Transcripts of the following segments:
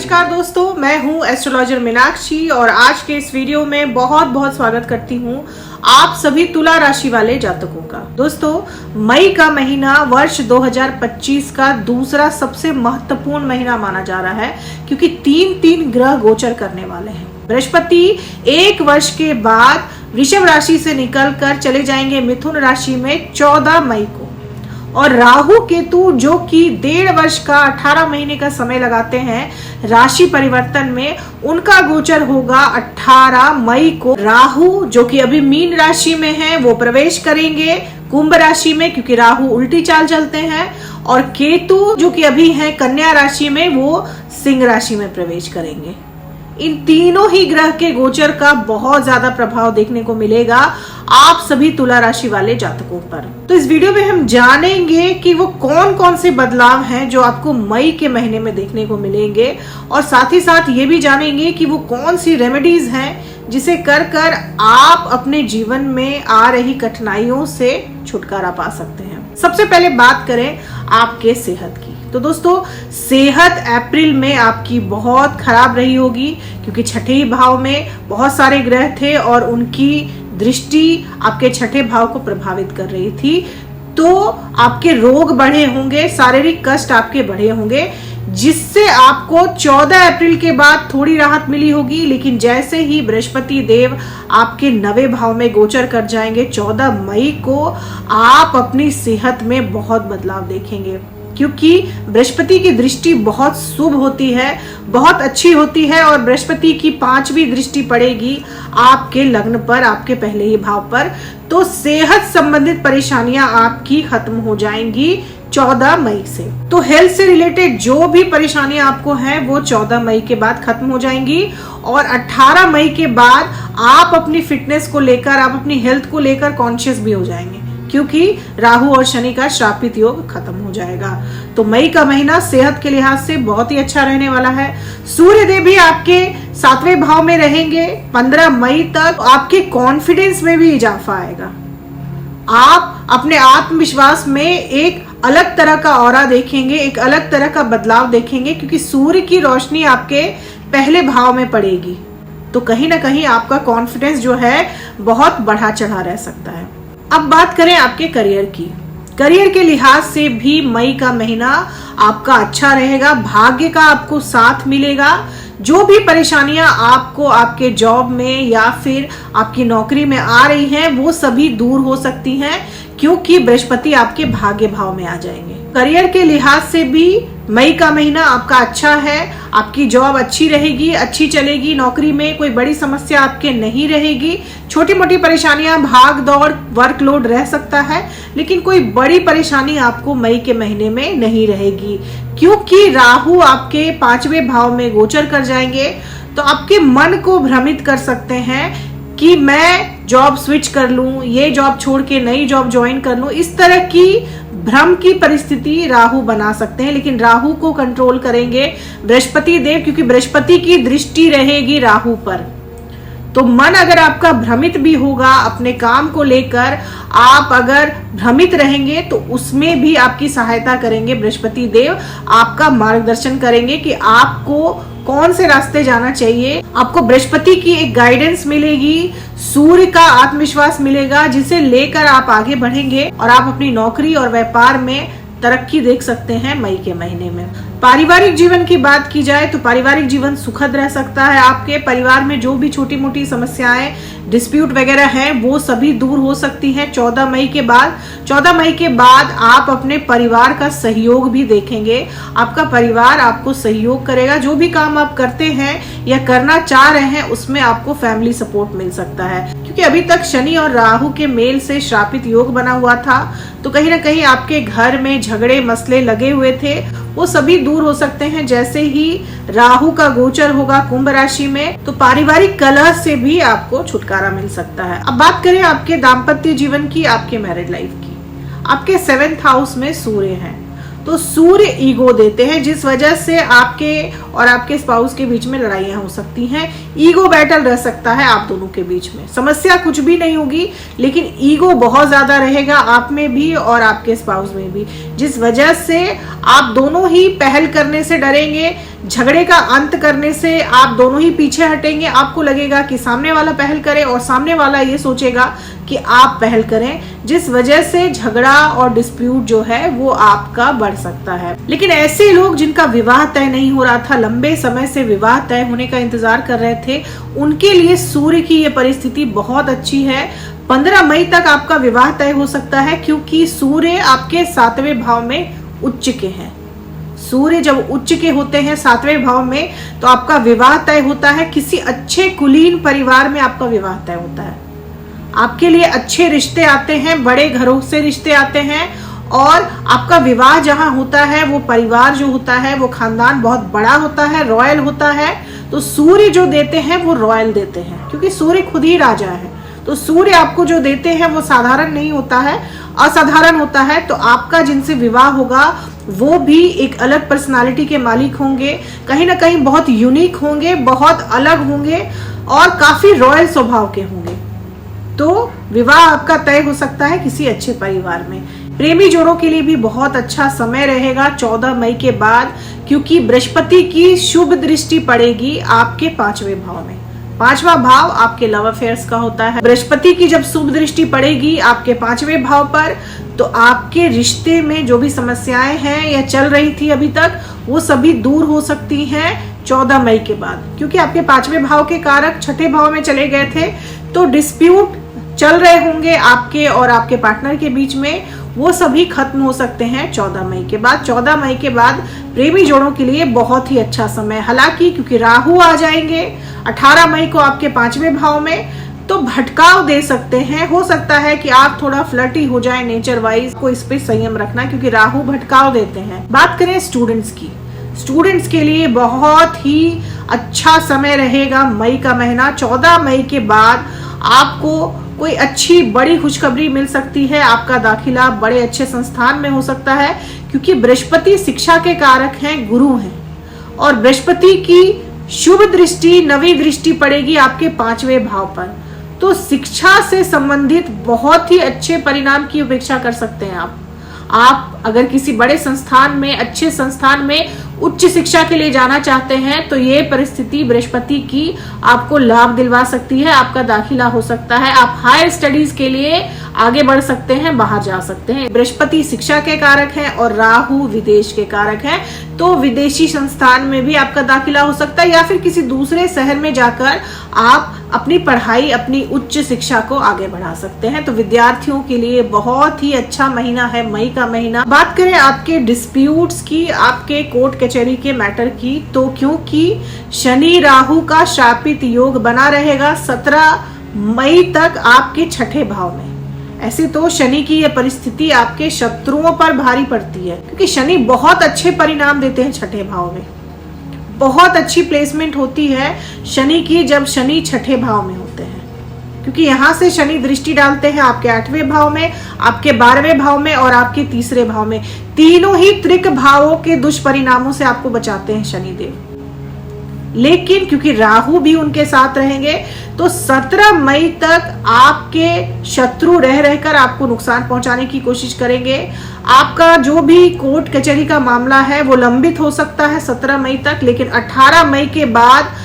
नमस्कार दोस्तों, मैं हूं एस्ट्रोलॉजर मीनाक्षी और आज के इस वीडियो में बहुत बहुत स्वागत करती हूं आप सभी तुला राशि वाले जातकों का। दोस्तों, मई का महीना वर्ष 2025 का दूसरा सबसे महत्वपूर्ण महीना माना जा रहा है क्योंकि तीन ग्रह गोचर करने वाले हैं। बृहस्पति एक वर्ष के बाद वृषभ राशि से निकलकर चले जाएंगे मिथुन राशि में 14 मई को, और राहु केतु जो कि 1.5 वर्ष का 18 महीने का समय लगाते हैं राशि परिवर्तन में, उनका गोचर होगा 18 मई को। राहु जो कि अभी मीन राशि में है वो प्रवेश करेंगे कुंभ राशि में क्योंकि राहु उल्टी चाल चलते हैं, और केतु जो कि अभी है कन्या राशि में वो सिंह राशि में प्रवेश करेंगे। इन तीनों ही ग्रह के गोचर का बहुत ज्यादा प्रभाव देखने को मिलेगा आप सभी तुला राशि वाले जातकों पर। तो इस वीडियो में हम जानेंगे कि वो कौन कौन से बदलाव हैं जो आपको मई के महीने में देखने को मिलेंगे, और साथ ही साथ ये भी जानेंगे कि वो कौन सी रेमेडीज हैं जिसे कर आप अपने जीवन में आ रही कठिनाइयों से छुटकारा पा सकते हैं। सबसे पहले बात करें आपके सेहत की, तो दोस्तों सेहत अप्रैल में आपकी बहुत खराब रही होगी क्योंकि छठे भाव में बहुत सारे ग्रह थे और उनकी दृष्टि आपके छठे भाव को प्रभावित कर रही थी। तो आपके रोग बढ़े होंगे, शारीरिक कष्ट आपके बढ़े होंगे, जिससे आपको 14 अप्रैल के बाद थोड़ी राहत मिली होगी। लेकिन जैसे ही बृहस्पति देव आपके 9वें भाव में गोचर कर जाएंगे 14 मई को, आप अपनी सेहत में बहुत बदलाव देखेंगे क्योंकि बृहस्पति की दृष्टि बहुत शुभ होती है, बहुत अच्छी होती है, और बृहस्पति की 5वीं दृष्टि पड़ेगी आपके लग्न पर, आपके पहले ही भाव पर। तो सेहत संबंधित परेशानियां आपकी खत्म हो जाएंगी 14 मई से। तो हेल्थ से रिलेटेड जो भी परेशानियां आपको हैं वो 14 मई के बाद खत्म हो जाएंगी, और 18 मई के बाद आप अपनी फिटनेस को लेकर, आप अपनी हेल्थ को लेकर कॉन्शियस भी हो जाएंगे क्योंकि राहु और शनि का श्रापित योग खत्म हो जाएगा। तो मई का महीना सेहत के लिहाज से बहुत ही अच्छा रहने वाला है। सूर्य देव भी आपके 7वें भाव में रहेंगे 15 मई तक। आपके कॉन्फिडेंस में भी इजाफा आएगा, आप अपने आत्मविश्वास में एक अलग तरह का ऑरा देखेंगे, एक अलग तरह का बदलाव देखेंगे क्योंकि सूर्य की रोशनी आपके पहले भाव में पड़ेगी। तो कहीं ना कहीं आपका कॉन्फिडेंस जो है बहुत बढ़ा चढ़ा रह सकता है। अब बात करें आपके करियर की। करियर के लिहाज से भी मई का महीना आपका अच्छा रहेगा, भाग्य का आपको साथ मिलेगा। जो भी परेशानियां आपको आपके जॉब में या फिर आपकी नौकरी में आ रही हैं वो सभी दूर हो सकती हैं क्योंकि बृहस्पति आपके भाग्य भाव में आ जाएंगे। करियर के लिहाज से भी मई का महीना आपका अच्छा है, आपकी जॉब अच्छी रहेगी, अच्छी चलेगी, नौकरी में कोई बड़ी समस्या आपके नहीं रहेगी। छोटी मोटी परेशानियां, भाग दौड़, वर्कलोड रह सकता है, लेकिन कोई बड़ी परेशानी आपको मई के महीने में नहीं रहेगी क्योंकि राहु आपके 5वें भाव में गोचर कर जाएंगे। तो आपके मन को भ्रमित कर सकते हैं कि मैं जॉब स्विच कर लूं, ये जॉब छोड़ के नई जॉब ज्वाइन कर लूं, इस तरह की भ्रम की परिस्थिति राहु बना सकते हैं। लेकिन राहु को कंट्रोल करेंगे बृहस्पति देव क्योंकि बृहस्पति की दृष्टि रहेगी राहु पर। तो मन अगर आपका भ्रमित भी होगा अपने काम को लेकर, आप अगर भ्रमित रहेंगे तो उसमें भी आपकी सहायता करेंगे बृहस्पति देव, आपका मार्गदर्शन करेंगे कि आपको कौन से रास्ते जाना चाहिए। आपको बृहस्पति की एक गाइडेंस मिलेगी, सूर्य का आत्मविश्वास मिलेगा जिसे लेकर आप आगे बढ़ेंगे और आप अपनी नौकरी और व्यापार में तरक्की देख सकते हैं मई के महीने में। पारिवारिक जीवन की बात की जाए तो पारिवारिक जीवन सुखद रह सकता है। आपके परिवार में जो भी छोटी मोटी समस्याएं, डिस्प्यूट वगैरह हैं वो सभी दूर हो सकती हैं 14 मई के बाद। 14 मई के बाद आप अपने परिवार का सहयोग भी देखेंगे, आपका परिवार आपको सहयोग करेगा। जो भी काम आप करते हैं या करना चाह रहे हैं उसमें आपको फैमिली सपोर्ट मिल सकता है क्योंकि अभी तक शनि और राहु के मेल से श्रापित योग बना हुआ था। तो कहीं ना कहीं आपके घर में झगड़े मसले लगे हुए थे, वो सभी दूर हो सकते हैं जैसे ही राहु का गोचर होगा कुंभ राशि में। तो पारिवारिक कलह से भी आपको छुटकारा मिल सकता है। अब बात करें आपके दाम्पत्य जीवन की, आपके मैरिड लाइफ की। आपके 7th हाउस में सूर्य है। तो सूर्य ईगो देते हैं, जिस वजह से आपके और आपके स्पाउस के बीच में लड़ाइयां हो सकती हैं। ईगो बैटल रह सकता है आप दोनों के बीच में। समस्या कुछ भी नहीं होगी, लेकिन ईगो बहुत ज्यादा रहेगा आप में भी और आपके स्पाउस में भी, जिस वजह से आप दोनों ही पहल करने से डरेंगे। झगड़े का अंत करने से आप दोनों ही पीछे हटेंगे। आपको लगेगा कि सामने वाला पहल करे और सामने वाला ये सोचेगा कि आप पहल करें, जिस वजह से झगड़ा और डिस्प्यूट जो है वो आपका बढ़ सकता है। लेकिन ऐसे लोग जिनका विवाह तय नहीं हो रहा था, लंबे समय से विवाह तय होने का इंतजार कर रहे थे, उनके लिए सूर्य की ये परिस्थिति बहुत अच्छी है। 15 मई तक आपका विवाह तय हो सकता है, क्योंकि सूर्य आपके 7वें भाव में उच्च के हैं। सूर्य जब उच्च के होते हैं 7वें भाव में, तो आपका विवाह तय होता है। किसी अच्छे कुलीन परिवार में आपका विवाह तय होता है। आपके लिए अच्छे रिश्ते आते हैं, बड़े घरों से रिश्ते आते हैं, और आपका विवाह जहां होता है वो परिवार जो होता है वो खानदान बहुत बड़ा होता है, रॉयल होता है। तो सूर्य जो देते हैं वो रॉयल देते हैं, क्योंकि सूर्य खुद ही राजा है। तो सूर्य आपको जो देते हैं वो साधारण नहीं होता है, असाधारण होता है। तो आपका जिनसे विवाह होगा वो भी एक अलग पर्सनालिटी के मालिक होंगे, कहीं ना कहीं बहुत यूनिक होंगे, बहुत अलग होंगे और काफी रॉयल स्वभाव के होंगे। तो विवाह आपका तय हो सकता है किसी अच्छे परिवार में। प्रेमी जोड़ों के लिए भी बहुत अच्छा समय रहेगा 14 मई के बाद, क्योंकि बृहस्पति की शुभ दृष्टि पड़ेगी आपके 5वें भाव में। 5वां भाव आपके लव अफेयर्स का होता है। बृहस्पति की जब शुभ दृष्टि पड़ेगी आपके 5वें भाव पर, तो आपके रिश्ते में जो भी समस्याएं हैं या चल रही थी अभी तक, वो सभी दूर हो सकती हैं 14 मई के बाद, क्योंकि आपके 5वें भाव के कारक 6ठे भाव में चले गए थे। तो डिस्प्यूट चल रहे होंगे आपके और आपके पार्टनर के बीच में, वो सभी खत्म हो सकते हैं 14 मई के बाद। 14 मई के बाद प्रेमी जोड़ों के लिए बहुत ही अच्छा समय, हालांकि क्योंकि राहु आ जाएंगे 18 मई को आपके 5वें भाव में, तो भटकाव दे सकते हैं। हो सकता है कि आप थोड़ा फ्लर्टी हो जाए नेचर वाइज, को इस पे संयम रखना, क्योंकि राहु भटकाव देते हैं। बात करें स्टूडेंट्स की, स्टूडेंट्स के लिए बहुत ही अच्छा समय रहेगा मई का महीना। 14 मई के बाद आपको कोई अच्छी बड़ी खुशखबरी मिल सकती है। आपका दाखिला बड़े अच्छे संस्थान में हो सकता है, क्योंकि बृहस्पति शिक्षा के कारक हैं, गुरु हैं, और बृहस्पति की शुभ दृष्टि, नवी दृष्टि पड़ेगी आपके 5वें भाव पर। तो शिक्षा से संबंधित बहुत ही अच्छे परिणाम की अपेक्षा कर सकते हैं आप अगर किसी बड़े संस्थान में, अच्छे संस्थान में उच्च शिक्षा के लिए जाना चाहते हैं, तो ये परिस्थिति बृहस्पति की आपको लाभ दिलवा सकती है। आपका दाखिला हो सकता है, आप हायर स्टडीज के लिए आगे बढ़ सकते हैं, बाहर जा सकते हैं। बृहस्पति शिक्षा के कारक हैं और राहु विदेश के कारक हैं, तो विदेशी संस्थान में भी आपका दाखिला हो सकता है, या फिर किसी दूसरे शहर में जाकर आप अपनी पढ़ाई, अपनी उच्च शिक्षा को आगे बढ़ा सकते हैं। तो विद्यार्थियों के लिए बहुत ही अच्छा महीना है मई का महीना। बात करें आपके डिस्प्यूट्स की, आपके कोर्ट कचहरी के मैटर की, तो क्योंकि शनि राहु का शापित योग बना रहेगा 17 मई तक आपके 6ठे भाव में। ऐसे तो शनि की यह परिस्थिति आपके शत्रुओं पर भारी पड़ती है, क्योंकि शनि बहुत अच्छे परिणाम देते हैं 6ठे भाव में। बहुत अच्छी प्लेसमेंट होती है शनि की जब शनि 6ठे भाव में होते हैं, क्योंकि यहाँ से शनि दृष्टि डालते हैं आपके 8वें भाव में, आपके 12वें भाव में और आपके 3रे भाव में। तीनों ही त्रिक भावों के दुष्परिणामों से आपको बचाते हैं शनिदेव। लेकिन क्योंकि राहु भी उनके साथ रहेंगे, तो 17 मई तक आपके शत्रु रह रहकर आपको नुकसान पहुंचाने की कोशिश करेंगे। आपका जो भी कोर्ट कचहरी का मामला है वो लंबित हो सकता है 17 मई तक, लेकिन 18 मई के बाद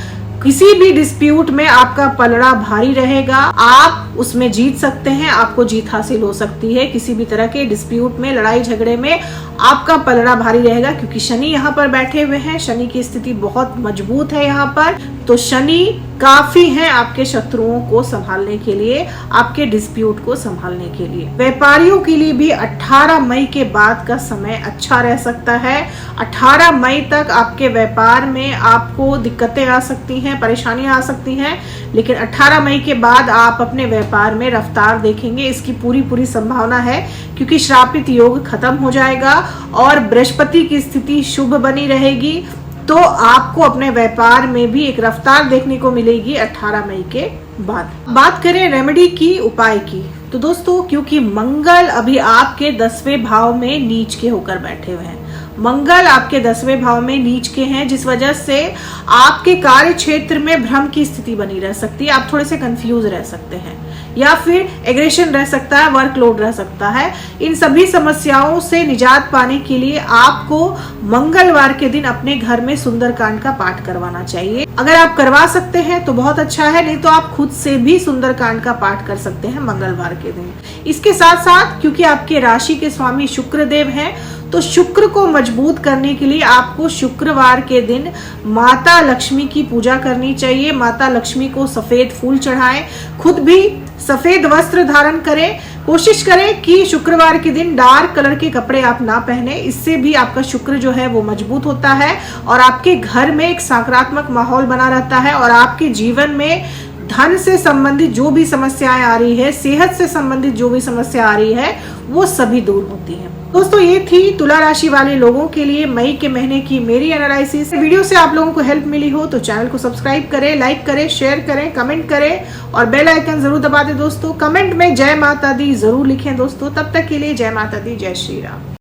किसी भी डिस्प्यूट में आपका पलड़ा भारी रहेगा। आप उसमें जीत सकते हैं, आपको जीत हासिल हो सकती है। किसी भी तरह के डिस्प्यूट में, लड़ाई झगड़े में आपका पलड़ा भारी रहेगा, क्योंकि शनि यहाँ पर बैठे हुए हैं। शनि की स्थिति बहुत मजबूत है यहाँ पर, तो शनि काफी है आपके शत्रुओं को संभालने के लिए, आपके डिस्प्यूट को संभालने के लिए। व्यापारियों के लिए भी 18 मई के बाद का समय अच्छा रह सकता है। 18 मई तक आपके व्यापार में आपको दिक्कतें आ सकती हैं, परेशानियां आ सकती हैं, लेकिन 18 मई के बाद आप अपने व्यापार में रफ्तार देखेंगे। इसकी पूरी संभावना है, क्योंकि श्रापित योग खत्म हो जाएगा और बृहस्पति की स्थिति शुभ बनी रहेगी। तो आपको अपने व्यापार में भी एक रफ्तार देखने को मिलेगी 18 मई के बाद। बात करें रेमेडी की, उपाय की, तो दोस्तों क्योंकि मंगल अभी आपके 10वें भाव में नीच के होकर बैठे हुए हैं, मंगल आपके 10वें भाव में नीच के हैं, जिस वजह से आपके कार्य क्षेत्र में भ्रम की स्थिति बनी रह सकती है। आप थोड़े से कंफ्यूज रह सकते हैं या फिर एग्रेशन रह सकता है, वर्कलोड रह सकता है। इन सभी समस्याओं से निजात पाने के लिए आपको मंगलवार के दिन अपने घर में सुंदरकांड का पाठ करवाना चाहिए। अगर आप करवा सकते हैं तो बहुत अच्छा है, नहीं तो आप खुद से भी सुंदरकांड का पाठ कर सकते हैं मंगलवार के दिन। इसके साथ साथ क्योंकि आपके राशि के स्वामी शुक्रदेव हैं, तो शुक्र को मजबूत करने के लिए आपको शुक्रवार के दिन माता लक्ष्मी की पूजा करनी चाहिए। माता लक्ष्मी को सफेद फूल चढ़ाएं, खुद भी सफेद वस्त्र धारण करें। कोशिश करें कि शुक्रवार के दिन डार्क कलर के कपड़े आप ना पहने, इससे भी आपका शुक्र जो है वो मजबूत होता है और आपके घर में एक सकारात्मक माहौल बना रहता है और आपके जीवन में धन से संबंधित जो भी समस्याएं आ रही है, सेहत से संबंधित जो भी समस्या आ रही है, वो सभी दूर होती है। दोस्तों, ये थी तुला राशि वाले लोगों के लिए मई के महीने की मेरी एनालिसिस। वीडियो से आप लोगों को हेल्प मिली हो तो चैनल को सब्सक्राइब करें, लाइक करें, शेयर करें, कमेंट करें और बेल आइकन जरूर दबा दें। दोस्तों, कमेंट में जय माता दी जरूर लिखें। दोस्तों, तब तक के लिए जय माता दी, जय श्री राम।